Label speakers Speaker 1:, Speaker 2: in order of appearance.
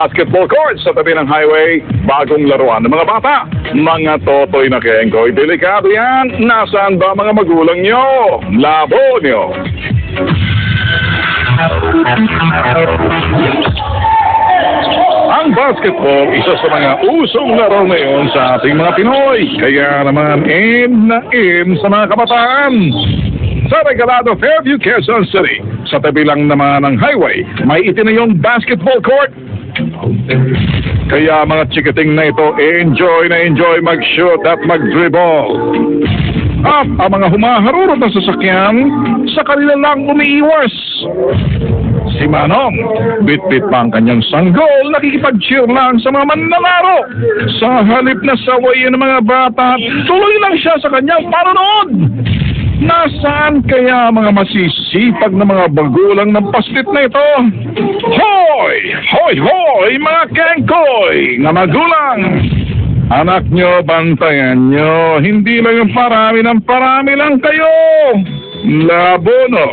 Speaker 1: Basketball court sa tabi ng highway, bagong laruan ng mga bata. Mga totoy na kengkoy, delikado yan. Nasaan ba mga magulang nyo? Labo nyo. Ang basketball, isa sa mga usong laro ngayon sa ating mga Pinoy. Kaya naman in na in sa mga kabataan. Sa Regalado, Fairview, Quezon City, sa tabi lang naman ng highway, may itinayong basketball court. Kaya mga chikiting na ito, enjoy mag-shoot at mag-dribble. At ang mga humaharurot na sasakyan, sa kanila lang umiiwas. Si Manong, bit-bit pa ang kanyang sanggol, nakikipag-cheer lang sa mga manlalaro. Sa halip na sawayin ng mga bata, tuloy lang siya sa kanyang panonood. Nasaan kaya mga masisipag na mga bagulang ng paslit na ito? Hoy! Hoy! Hoy! Mga kengkoy! Nga magulang! Anak nyo, bantayan nyo. Hindi lang yung parami ng parami lang kayo. Labono!